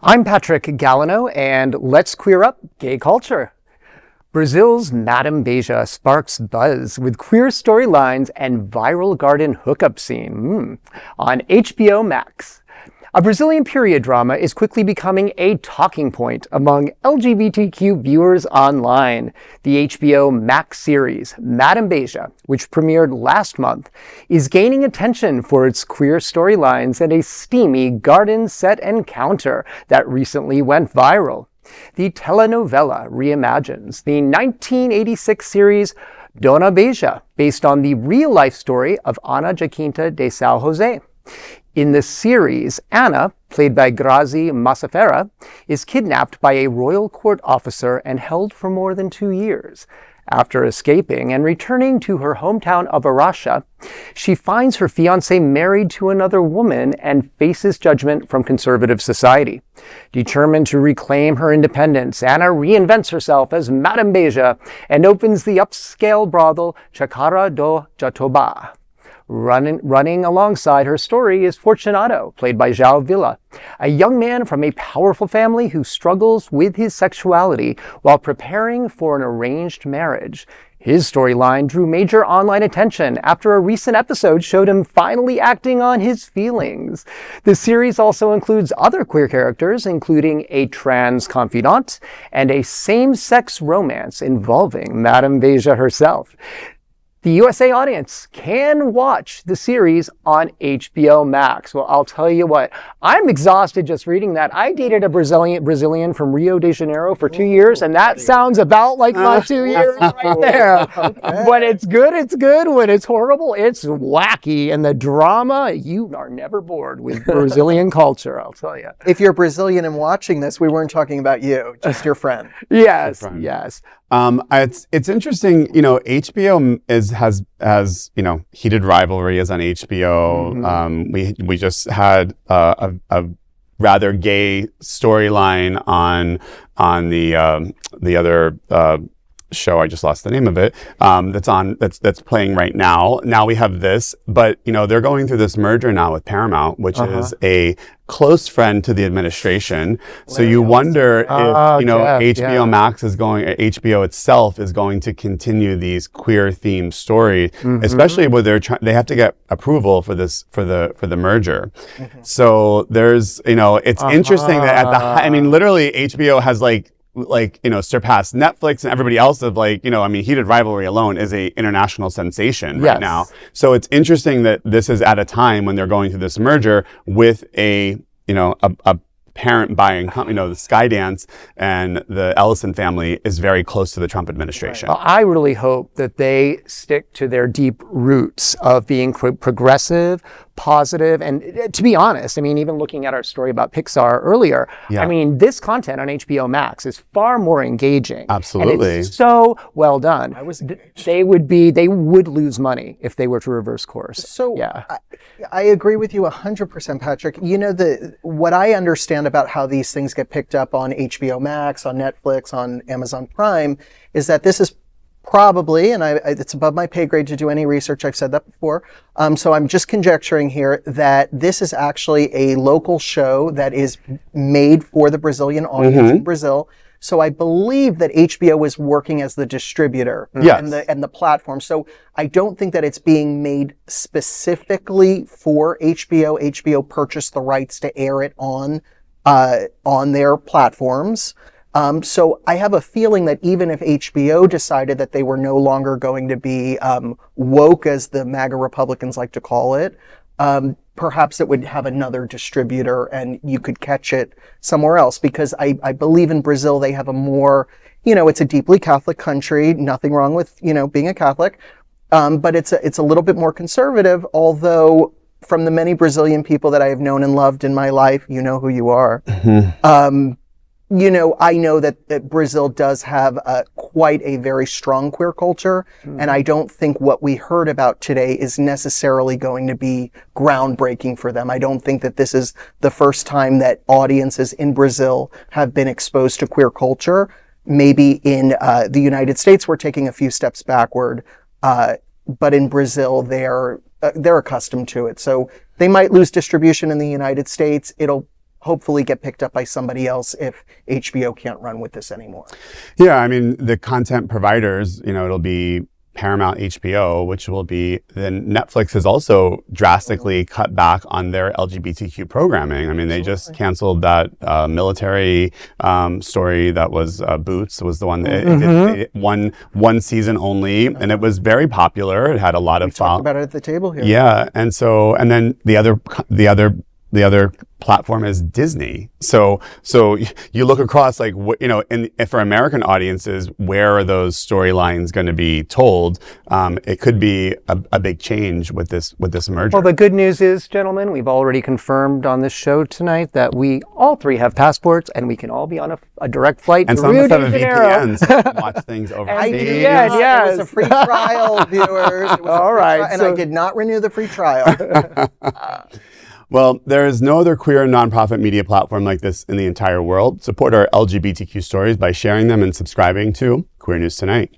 I'm Patrick Gallino, and let's queer up gay culture. Brazil's Madam Beja sparks buzz with queer storylines and viral garden hookup scene on HBO Max. A Brazilian period drama is quickly becoming a talking point among LGBTQ viewers online. The HBO Max series, Madam Beja, which premiered last month, is gaining attention for its queer storylines and a steamy garden set encounter that recently went viral. The telenovela reimagines the 1986 series Dona Beija, based on the real-life story of Ana Jacinta de São José. In the series, Ana, played by Grazi Massafera, is kidnapped by a royal court officer and held for more than 2 years. After escaping and returning to her hometown of Araxá, she finds her fiancé married to another woman and faces judgment from conservative society. Determined to reclaim her independence, Ana reinvents herself as Madam Beja and opens the upscale brothel Chácara do Jatobá. Running alongside her story is Fortunato, played by João Villa, a young man from a powerful family who struggles with his sexuality while preparing for an arranged marriage. His storyline drew major online attention after a recent episode showed him finally acting on his feelings. The series also includes other queer characters, including a trans confidante and a same-sex romance involving Madam Beja herself. The USA audience can watch the series on HBO Max. Well, I'll tell you what, I'm exhausted just reading that. I dated a Brazilian from Rio de Janeiro for 2 years, and that sounds about like my 2 years right there. When it's good, it's good. When it's horrible, it's wacky. And the drama, you are never bored with Brazilian culture, I'll tell you. If you're Brazilian and watching this, we weren't talking about you, just your friend. Yes, yes. It's interesting, HBO has heated rivalry is on HBO. Mm-hmm. We just had a rather gay storyline on the other show. I just lost the name of it. That's playing right now. Now we have this, but they're going through this merger now with Paramount, which is a close friend to the administration. So you wonder if HBO Max is HBO itself is going to continue these queer themed stories, especially where they have to get approval for this for the merger. So there's it's interesting that literally HBO has surpassed Netflix and everybody else of heated rivalry alone is a international sensation right now. So it's interesting that this is at a time when they're going through this merger with a parent buying, the Skydance and the Ellison family is very close to the Trump administration. Well, I really hope that they stick to their deep roots of being progressive, positive, and to be honest, even looking at our story about Pixar earlier, this content on HBO Max is far more engaging. Absolutely. And it's so well done. I was engaged. They would lose money if they were to reverse course. So I agree with you 100%, Patrick. What I understand about how these things get picked up on HBO Max, on Netflix, on Amazon Prime, is that this is probably, and it's above my pay grade to do any research, I've said that before, so I'm just conjecturing here that this is actually a local show that is made for the Brazilian audience in Brazil. So I believe that HBO is working as the distributor and the platform. So I don't think that it's being made specifically for HBO. HBO purchased the rights to air it on their platforms. So I have a feeling that even if HBO decided that they were no longer going to be woke, as the MAGA Republicans like to call it, perhaps it would have another distributor and you could catch it somewhere else. Because I believe in Brazil they have a more, it's a deeply Catholic country, nothing wrong with, being a Catholic, but it's a little bit more conservative, although from the many Brazilian people that I have known and loved in my life, you know who you are. I know that Brazil does have quite a very strong queer culture, and I don't think what we heard about today is necessarily going to be groundbreaking for them. I don't think that this is the first time that audiences in Brazil have been exposed to queer culture. Maybe in the United States, we're taking a few steps backward, but in Brazil, they're accustomed to it. So they might lose distribution in the United States. It'll hopefully get picked up by somebody else if HBO can't run with this anymore. Yeah, I mean, the content providers, it'll be Paramount, HBO, which will be, then Netflix has also drastically cut back on their LGBTQ programming. I mean, they just canceled that military story that was Boots was the one that it one season only, and it was very popular. It had a lot of talked about it at the table here. Yeah, and then the other platform is Disney. So you look across, like, for American audiences, where are those storylines going to be told? It could be a big change with this merger. Well, the good news is, gentlemen, we've already confirmed on this show tonight that we all three have passports and we can all be on a direct flight and to some of Rio us have de a Janeiro. VPN, so we can watch things overseas. I did. Yes. It was a free trial, viewers. It was All right, and I did not renew the free trial. Well, there is no other queer nonprofit media platform like this in the entire world. Support our LGBTQ stories by sharing them and subscribing to Queer News Tonight.